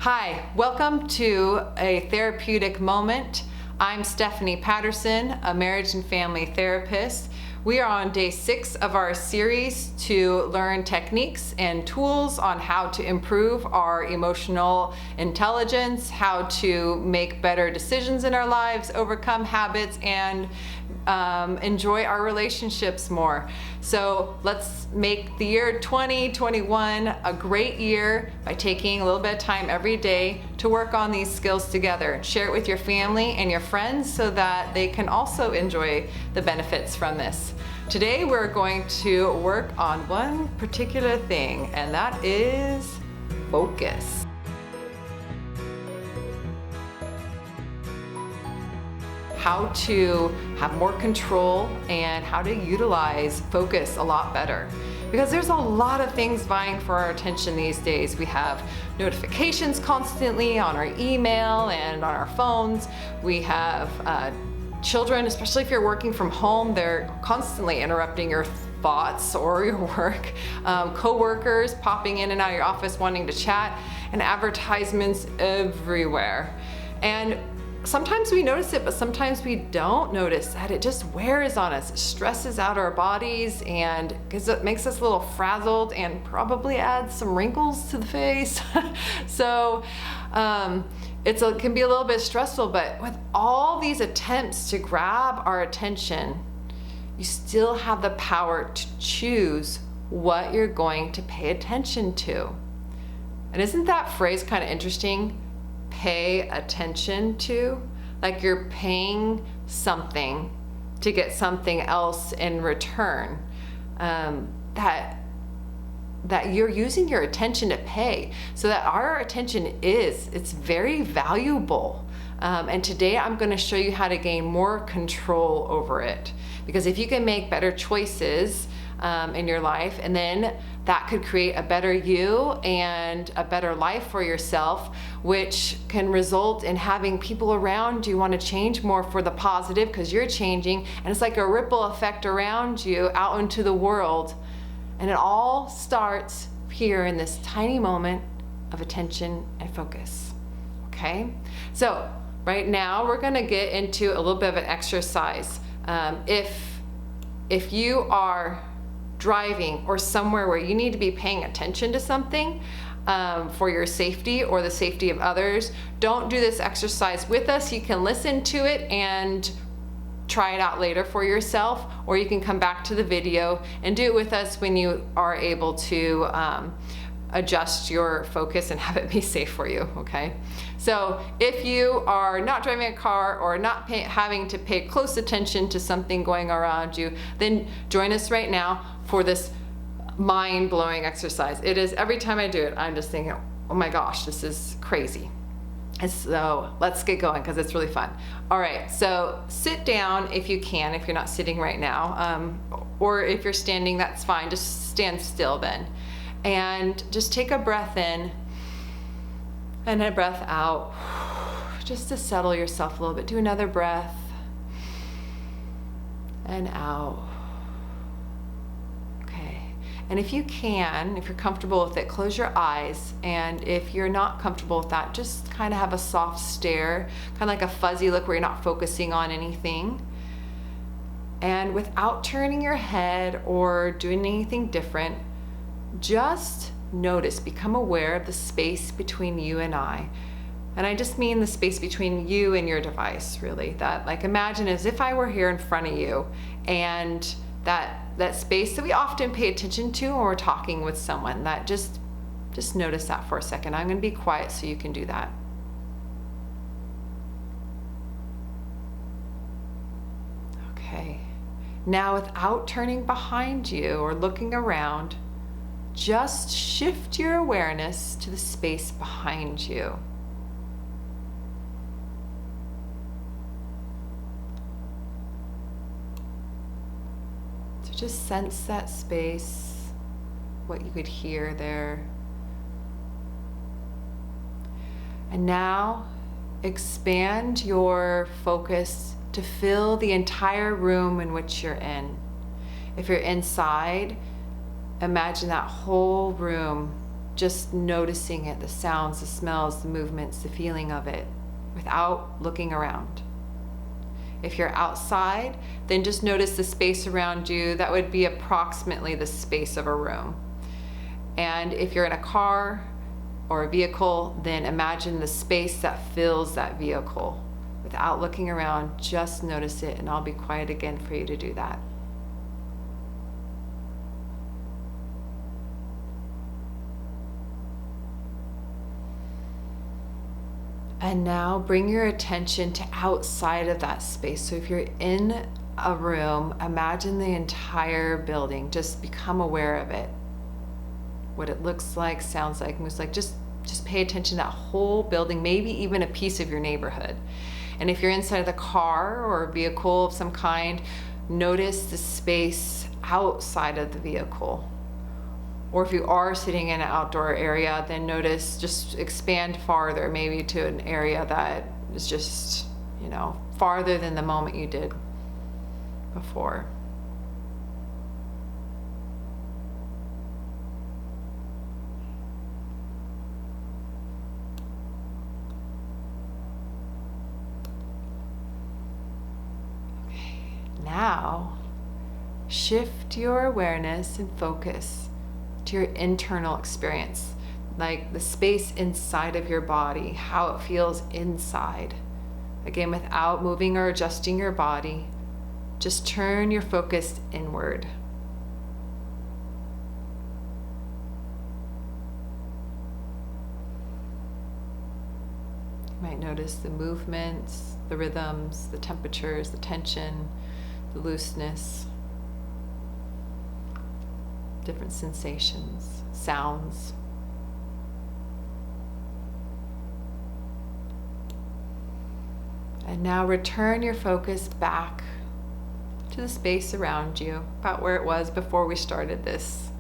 Hi, welcome to a therapeutic moment. I'm Stephanie Patterson, a marriage and family therapist. We are on day 6 of our series to learn techniques and tools on how to improve our emotional intelligence, how to make better decisions in our lives, overcome habits, and enjoy our relationships more. So let's make the year 2021 a great year by taking a little bit of time every day to work on these skills together. Share it with your family and your friends so that they can also enjoy the benefits from this. Today we're going to work on one particular thing, and that is focus. How to have more control and how to utilize focus a lot better. Because there's a lot of things vying for our attention these days. We have notifications constantly on our email and on our phones. We have children, especially if you're working from home, they're constantly interrupting your thoughts or your work. Co-workers popping in and out of your office wanting to chat, and advertisements everywhere. And sometimes we notice it, but sometimes we don't notice that it just wears on us. It stresses out our bodies and because it makes us a little frazzled and probably adds some wrinkles to the face. So it can be a little bit stressful, but with all these attempts to grab our attention, you still have the power to choose what you're going to pay attention to. And isn't that phrase kind of interesting? Pay attention to, like you're paying something to get something else in return. That you're using your attention to pay, so that our attention it's very valuable. And today I'm going to show you how to gain more control over it, because if you can make better choices in your life, and then that could create a better you and a better life for yourself, which can result in having people around you want to change more for the positive because you're changing, and it's like a ripple effect around you out into the world. And it all starts here in this tiny moment of attention and focus. Okay? So right now we're going to get into a little bit of an exercise. If you are driving or somewhere where you need to be paying attention to something for your safety or the safety of others, don't do this exercise with us. You can listen to it and try it out later for yourself, or you can come back to the video and do it with us when you are able to adjust your focus and have it be safe for you, okay? So if you are not driving a car or not having to pay close attention to something going around you, then join us right now for this mind-blowing exercise. It is, every time I do it, I'm just thinking, oh my gosh, this is crazy. And so let's get going because it's really fun. All right, so sit down if you can, if you're not sitting right now, or if you're standing, that's fine. Just stand still then. And just take a breath in and a breath out, just to settle yourself a little bit. Do another breath and out. Okay. And if you can, if you're comfortable with it, close your eyes. And if you're not comfortable with that, just kind of have a soft stare, kind of like a fuzzy look where you're not focusing on anything. And without turning your head or doing anything different, just notice, become aware of the space between you and I. And I just mean the space between you and your device, really. That, like, imagine as if I were here in front of you, and that space that we often pay attention to when we're talking with someone, that just notice that for a second. I'm going to be quiet so you can do that. Okay. Now, without turning behind you or looking around, just shift your awareness to the space behind you. So just sense that space, what you could hear there. And now expand your focus to fill the entire room in which you're in. If you're inside, imagine that whole room just noticing it, the sounds, the smells, the movements, the feeling of it, without looking around. If you're outside, then just notice the space around you. That would be approximately the space of a room. And if you're in a car or a vehicle, then imagine the space that fills that vehicle. Without looking around, just notice it, and I'll be quiet again for you to do that. And now bring your attention to outside of that space. So if you're in a room, imagine the entire building. Just become aware of it. What it looks like, sounds like, moves like. Just pay attention to that whole building, maybe even a piece of your neighborhood. And if you're inside of the car or a vehicle of some kind, notice the space outside of the vehicle. Or if you are sitting in an outdoor area, then notice, just expand farther, maybe to an area that is just, farther than the moment you did before. Okay, now shift your awareness and focus to your internal experience, like the space inside of your body, how it feels inside. Again, without moving or adjusting your body, just turn your focus inward. You might notice the movements, the rhythms, the temperatures, the tension, the looseness. Different sensations, sounds. And now return your focus back to the space around you, about where it was before we started this.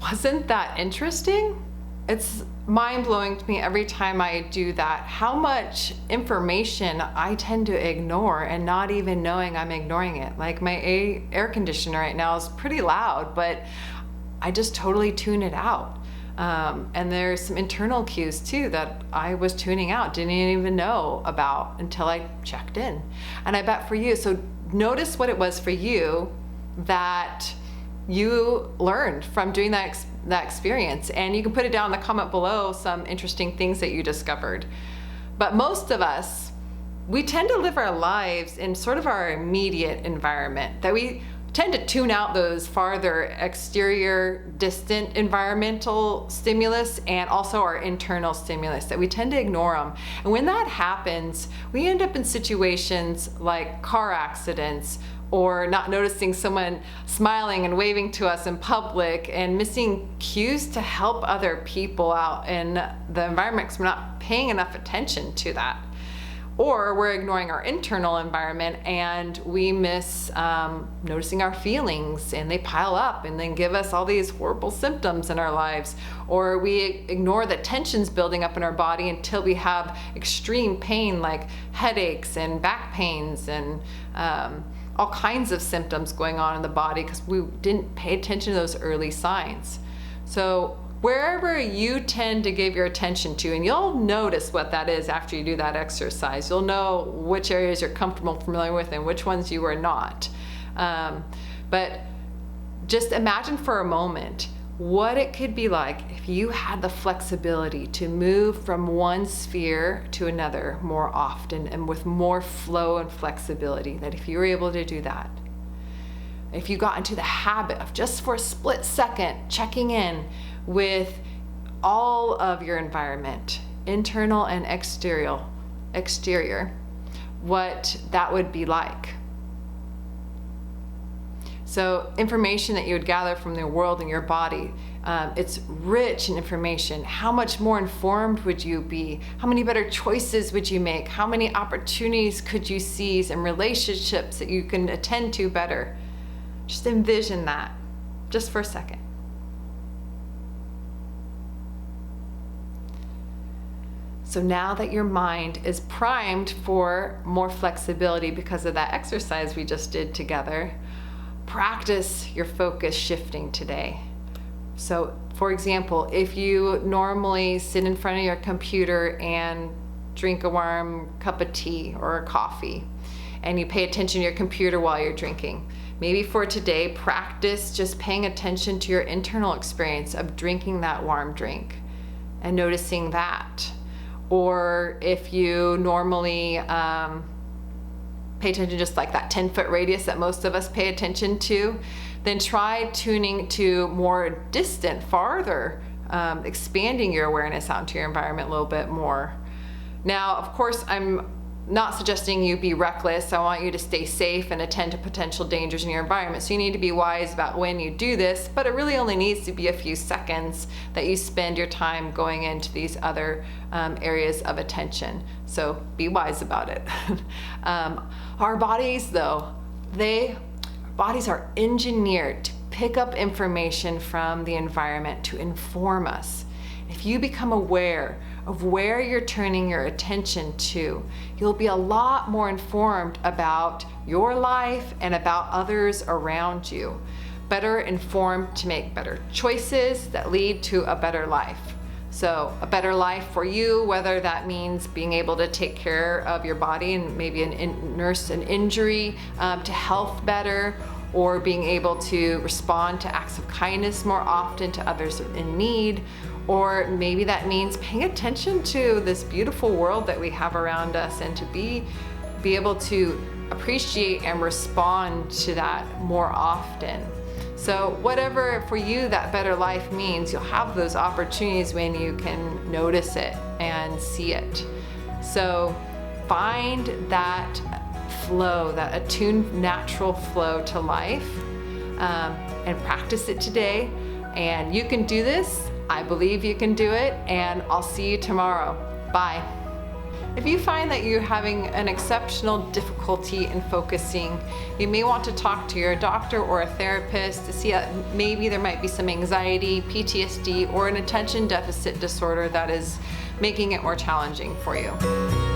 Wasn't that interesting? It's mind-blowing to me every time I do that, how much information I tend to ignore and not even knowing I'm ignoring it. Like my air conditioner right now is pretty loud, but I just totally tune it out. And there's some internal cues too that I was tuning out, didn't even know about until I checked in. And I bet for you, so notice what it was for you that you learned from doing that experience, and you can put it down in the comment below some interesting things that you discovered. But most of us, we tend to live our lives in sort of our immediate environment, that we tend to tune out those farther exterior, distant environmental stimulus and also our internal stimulus, that we tend to ignore them. And when that happens, we end up in situations like car accidents, or not noticing someone smiling and waving to us in public, and missing cues to help other people out in the environment because we're not paying enough attention to that. Or we're ignoring our internal environment and we miss noticing our feelings, and they pile up and then give us all these horrible symptoms in our lives. Or we ignore the tensions building up in our body until we have extreme pain like headaches and back pains and all kinds of symptoms going on in the body because we didn't pay attention to those early signs. So wherever you tend to give your attention to, and you'll notice what that is after you do that exercise. You'll know which areas you're comfortable, familiar with, and which ones you are not. But just imagine for a moment what it could be like if you had the flexibility to move from one sphere to another more often and with more flow and flexibility, that if you were able to do that, if you got into the habit of just for a split second checking in with all of your environment, internal and exterior, what that would be like. So information that you would gather from the world and your body, it's rich in information. How much more informed would you be? How many better choices would you make? How many opportunities could you seize and relationships that you can attend to better? Just envision that, just for a second. So now that your mind is primed for more flexibility because of that exercise we just did together, practice your focus shifting today. So for example, if you normally sit in front of your computer and drink a warm cup of tea or a coffee, and you pay attention to your computer while you're drinking, maybe for today, practice just paying attention to your internal experience of drinking that warm drink and noticing that. Or if you normally pay attention just like that 10-foot radius that most of us pay attention to, then try tuning to more distant, farther, expanding your awareness out into your environment a little bit more. Now, of course, I'm not suggesting you be reckless. I want you to stay safe and attend to potential dangers in your environment. So you need to be wise about when you do this, but it really only needs to be a few seconds that you spend your time going into these other areas of attention. So be wise about it. Our bodies, though, bodies are engineered to pick up information from the environment to inform us. If you become aware of where you're turning your attention to, you'll be a lot more informed about your life and about others around you. Better informed to make better choices that lead to a better life. So a better life for you, whether that means being able to take care of your body and maybe nurse an injury to health better, or being able to respond to acts of kindness more often to others in need, or maybe that means paying attention to this beautiful world that we have around us and to be able to appreciate and respond to that more often. So whatever for you that better life means, you'll have those opportunities when you can notice it and see it. So find that flow, that attuned natural flow to life, and practice it today. And you can do this. I believe you can do it, and I'll see you tomorrow. Bye. If you find that you're having an exceptional difficulty in focusing, you may want to talk to your doctor or a therapist to see that maybe there might be some anxiety, PTSD, or an attention deficit disorder that is making it more challenging for you.